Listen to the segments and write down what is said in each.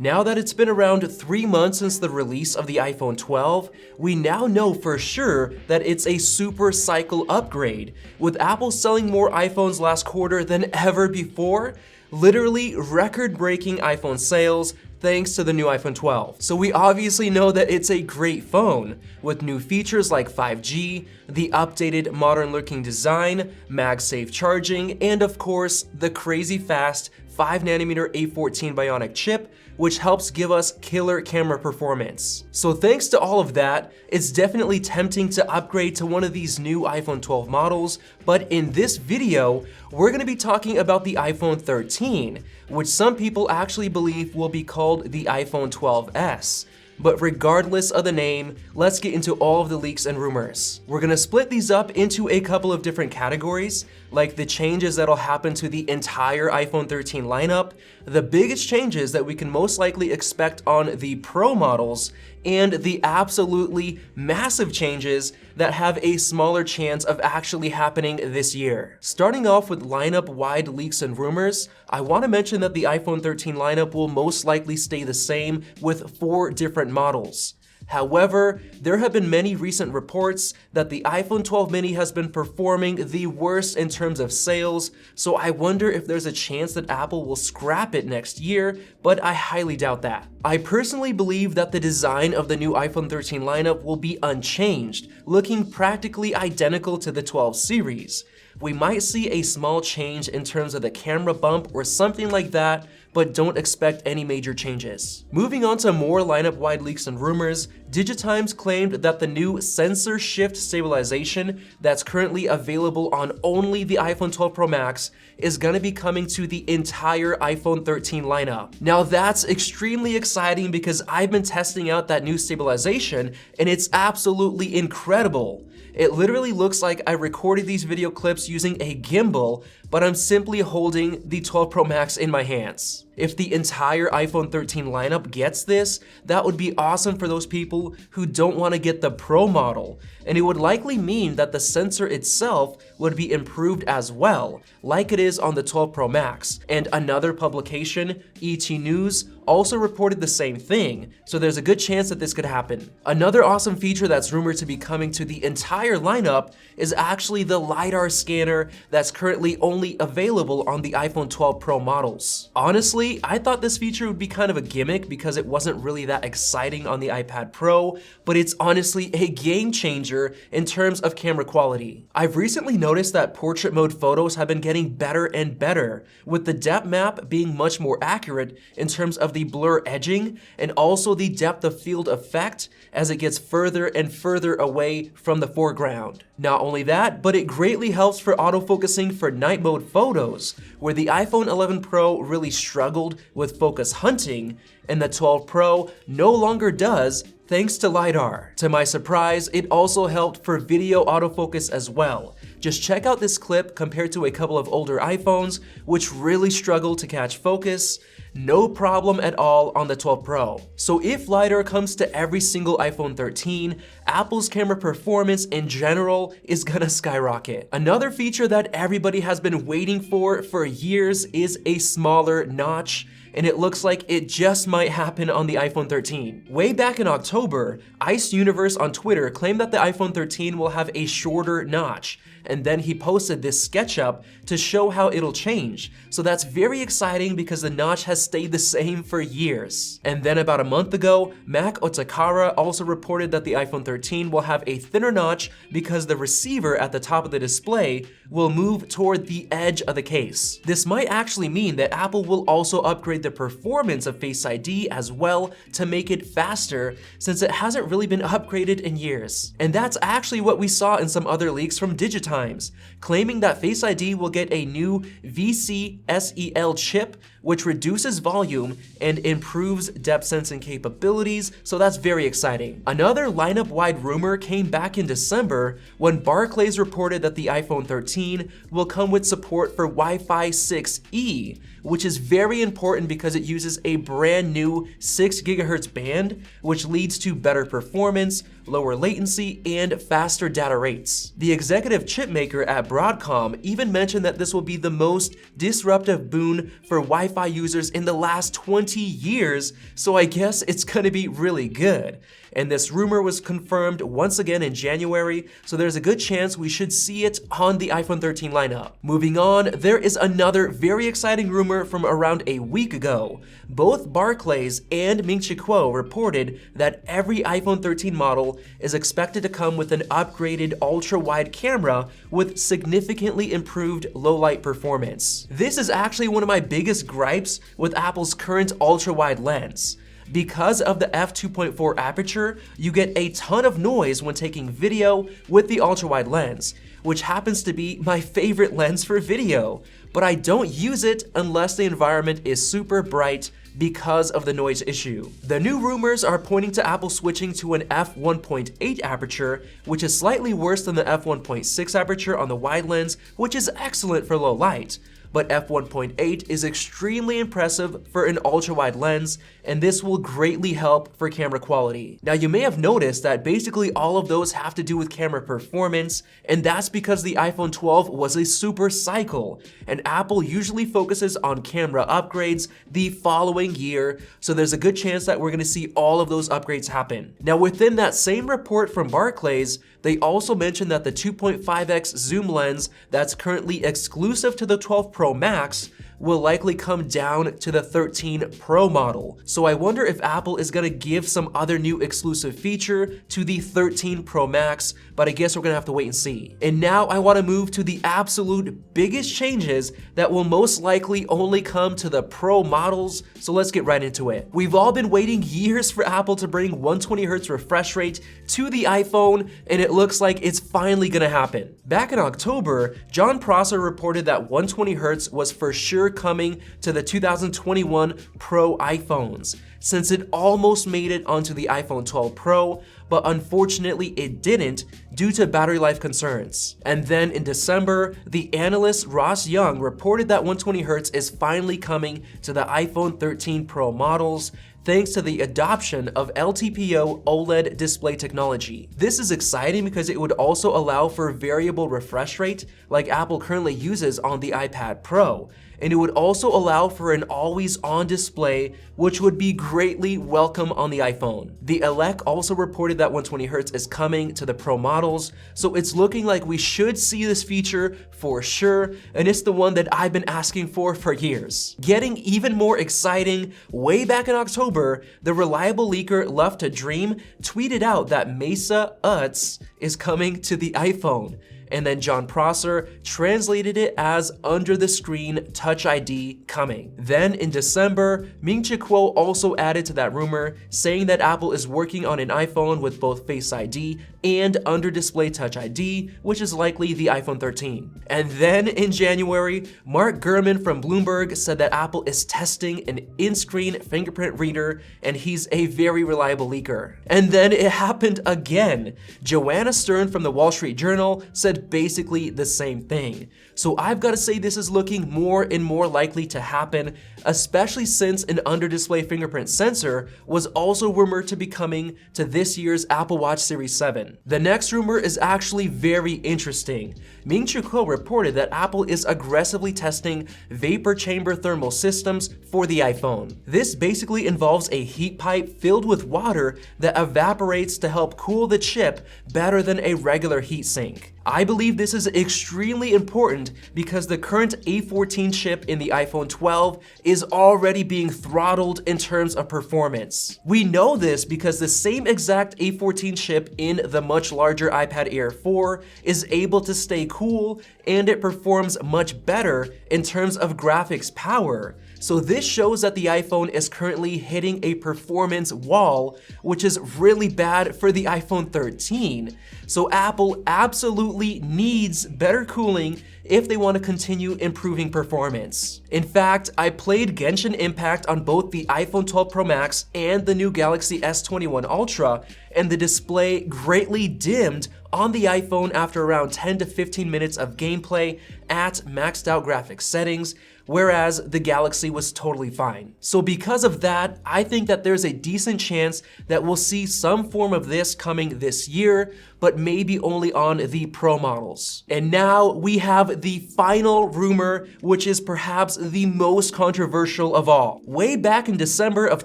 Now that it's been around 3 months since the release of the iPhone 12, we now know for sure that it's a super cycle upgrade, with Apple selling more iPhones last quarter than ever before, literally record-breaking iPhone sales thanks to the new iPhone 12. So we obviously know that it's a great phone, with new features like 5G, the updated modern-looking design, MagSafe charging, and of course, the crazy fast 5nm A14 Bionic chip, which helps give us killer camera performance. So thanks to all of that, it's definitely tempting to upgrade to one of these new iPhone 12 models, but in this video, we're gonna be talking about the iPhone 13, which some people actually believe will be called the iPhone 12s. But regardless of the name, let's get into all of the leaks and rumors. We're gonna split these up into a couple of different categories, like the changes that'll happen to the entire iPhone 13 lineup, the biggest changes that we can most likely expect on the Pro models, and the absolutely massive changes that have a smaller chance of actually happening this year. Starting off with lineup-wide leaks and rumors, I want to mention that the iPhone 13 lineup will most likely stay the same with 4 different models. However, there have been many recent reports that the iPhone 12 mini has been performing the worst in terms of sales, so I wonder if there's a chance that Apple will scrap it next year, but I highly doubt that. I personally believe that the design of the new iPhone 13 lineup will be unchanged, looking practically identical to the 12 series. We might see a small change in terms of the camera bump or something like that, but don't expect any major changes. Moving on to more lineup-wide leaks and rumors, Digitimes claimed that the new sensor shift stabilization that's currently available on only the iPhone 12 Pro Max is gonna be coming to the entire iPhone 13 lineup. Now that's extremely exciting because I've been testing out that new stabilization and it's absolutely incredible. It literally looks like I recorded these video clips using a gimbal, but I'm simply holding the 12 Pro Max in my hands. If the entire iPhone 13 lineup gets this, that would be awesome for those people who don't want to get the Pro model, and it would likely mean that the sensor itself would be improved as well, like it is on the 12 Pro Max. And another publication, ET News, also reported the same thing, so there's a good chance that this could happen. Another awesome feature that's rumored to be coming to the entire lineup is actually the LiDAR scanner that's currently only available on the iPhone 12 Pro models. Honestly, I thought this feature would be kind of a gimmick because it wasn't really that exciting on the iPad Pro, but it's honestly a game changer in terms of camera quality. I've recently noticed that portrait mode photos have been getting better and better, with the depth map being much more accurate in terms of the blur edging and also the depth of field effect as it gets further and further away from the foreground. Not only that, but it greatly helps for autofocusing for night mode photos, where the iPhone 11 Pro really struggled with focus hunting, and the 12 Pro no longer does thanks to LiDAR. To my surprise, it also helped for video autofocus as well. Just check out this clip compared to a couple of older iPhones, which really struggled to catch focus. No problem at all on the 12 Pro. So if LiDAR comes to every single iPhone 13, Apple's camera performance in general is gonna skyrocket. Another feature that everybody has been waiting for years is a smaller notch, and it looks like it just might happen on the iPhone 13. Way back in October, Ice Universe on Twitter claimed that the iPhone 13 will have a shorter notch, and then he posted this SketchUp to show how it'll change. So that's very exciting because the notch has stayed the same for years. And then about a month ago, Mac Otakara also reported that the iPhone 13 will have a thinner notch because the receiver at the top of the display will move toward the edge of the case. This might actually mean that Apple will also upgrade the performance of Face ID as well to make it faster, since it hasn't really been upgraded in years. And that's actually what we saw in some other leaks from Digitimes, claiming that Face ID will get a new VCSEL chip, which reduces volume and improves depth sensing capabilities, so that's very exciting. Another lineup-wide rumor came back in December when Barclays reported that the iPhone 13 will come with support for Wi-Fi 6E, which is very important because it uses a brand new 6 GHz band, which leads to better performance, lower latency, and faster data rates. The executive chip maker at Broadcom even mentioned that this will be the most disruptive boon for Wi-Fi Wi-Fi users in the last 20 years, so I guess it's gonna be really good. And this rumor was confirmed once again in January, so there's a good chance we should see it on the iPhone 13 lineup. Moving on, there is another very exciting rumor from around a week ago. Both Barclays and Ming-Chi Kuo reported that every iPhone 13 model is expected to come with an upgraded ultra-wide camera with significantly improved low-light performance. This is actually one of my biggest gripes with Apple's current ultra-wide lens. Because of the f2.4 aperture, you get a ton of noise when taking video with the ultra-wide lens, which happens to be my favorite lens for video. But I don't use it unless the environment is super bright because of the noise issue. The new rumors are pointing to Apple switching to an f1.8 aperture, which is slightly worse than the f1.6 aperture on the wide lens, which is excellent for low light. But f1.8 is extremely impressive for an ultra-wide lens, and this will greatly help for camera quality. Now, you may have noticed that basically all of those have to do with camera performance, and that's because the iPhone 12 was a super cycle, and Apple usually focuses on camera upgrades the following year, so there's a good chance that we're gonna see all of those upgrades happen. Now, within that same report from Barclays, they also mentioned that the 2.5x zoom lens that's currently exclusive to the 12 Pro Max will likely come down to the 13 Pro model. So I wonder if Apple is gonna give some other new exclusive feature to the 13 Pro Max, but I guess we're gonna have to wait and see. And now I wanna move to the absolute biggest changes that will most likely only come to the Pro models, so let's get right into it. We've all been waiting years for Apple to bring 120Hz refresh rate to the iPhone, and it looks like it's finally gonna happen. Back in October, John Prosser reported that 120Hz was for sure coming to the 2021 Pro iPhones, since it almost made it onto the iPhone 12 Pro, but unfortunately it didn't due to battery life concerns. And then in December, the analyst Ross Young reported that 120Hz is finally coming to the iPhone 13 Pro models, thanks to the adoption of LTPO OLED display technology. This is exciting because it would also allow for variable refresh rate like Apple currently uses on the iPad Pro, and it would also allow for an always-on display, which would be greatly welcome on the iPhone. The Elec also reported that 120Hz is coming to the Pro models, so it's looking like we should see this feature for sure, and it's the one that I've been asking for years. Getting even more exciting, way back in October, the reliable leaker Left to Dream tweeted out that Mesa UTS is coming to the iPhone. And then John Prosser translated it as under the screen Touch ID coming. Then in December, Ming-Chi Kuo also added to that rumor, saying that Apple is working on an iPhone with both Face ID and under display Touch ID, which is likely the iPhone 13. And then in January, Mark Gurman from Bloomberg said that Apple is testing an in-screen fingerprint reader, and he's a very reliable leaker. And then it happened again. Joanna Stern from the Wall Street Journal said basically the same thing. So I've got to say this is looking more and more likely to happen, especially since an under-display fingerprint sensor was also rumored to be coming to this year's Apple Watch Series 7. The next rumor is actually very interesting. Ming-Chi Kuo reported that Apple is aggressively testing vapor chamber thermal systems for the iPhone. This basically involves a heat pipe filled with water that evaporates to help cool the chip better than a regular heatsink. I believe this is extremely important because the current A14 chip in the iPhone 12 is already being throttled in terms of performance. We know this because the same exact A14 chip in the much larger iPad Air 4 is able to stay cool, and it performs much better in terms of graphics power. So this shows that the iPhone is currently hitting a performance wall, which is really bad for the iPhone 13. So Apple absolutely needs better cooling if they want to continue improving performance. In fact, I played Genshin Impact on both the iPhone 12 Pro Max and the new Galaxy S21 Ultra, and the display greatly dimmed on the iPhone after around 10 to 15 minutes of gameplay at maxed out graphics settings, whereas the Galaxy was totally fine. So because of that, I think that there's a decent chance that we'll see some form of this coming this year, but maybe only on the Pro models. And now we have the final rumor, which is perhaps the most controversial of all. Way back in December of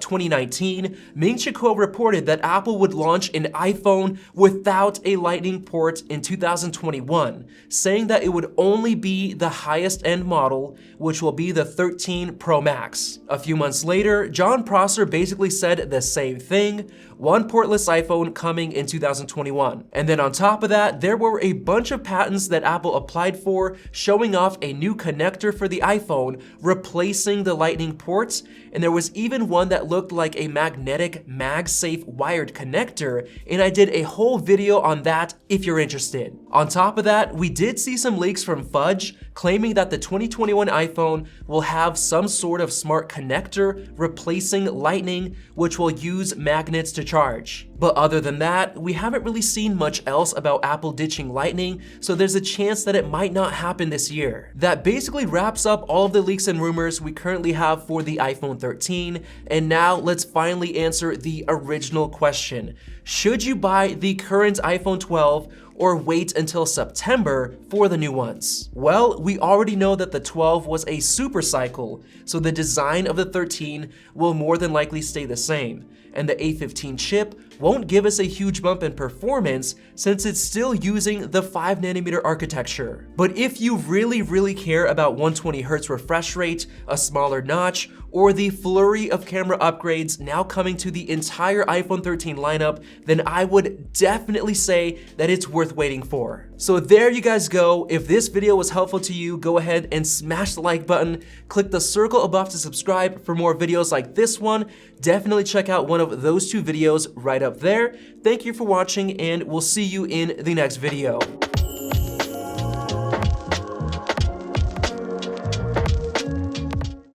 2019, Ming-Chi Kuo reported that Apple would launch an iPhone without a Lightning port in 2021, saying that it would only be the highest end model, which will be the 13 Pro Max. A few months later, John Prosser basically said the same thing, one portless iPhone coming in 2021. And then on top of that, there were a bunch of patents that Apple applied for, showing off a new connector for the iPhone, replacing the Lightning ports, and there was even one that looked like a magnetic MagSafe wired connector, and I did a whole video on that if you're interested. On top of that, we did see some leaks from Fudge claiming that the 2021 iPhone will have some sort of smart connector replacing Lightning, which will use magnets to charge. But other than that, we haven't really seen much else about Apple ditching Lightning, so there's a chance that it might not happen this year. That basically wraps up all of the leaks and rumors we currently have for the iPhone 13, and now let's finally answer the original question. Should you buy the current iPhone 12 or wait until September for the new ones? Well, we already know that the 12 was a super cycle, so the design of the 13 will more than likely stay the same, and the A15 chip won't give us a huge bump in performance since it's still using the 5nm architecture. But if you really care about 120Hz refresh rate, a smaller notch, or the flurry of camera upgrades now coming to the entire iPhone 13 lineup, then I would definitely say that it's worth waiting for. So there you guys go. If this video was helpful to you, go ahead and smash the like button, click the circle above to subscribe for more videos like this one. Definitely check out one of those two videos right up there. Thank you for watching, and we'll see you in the next video.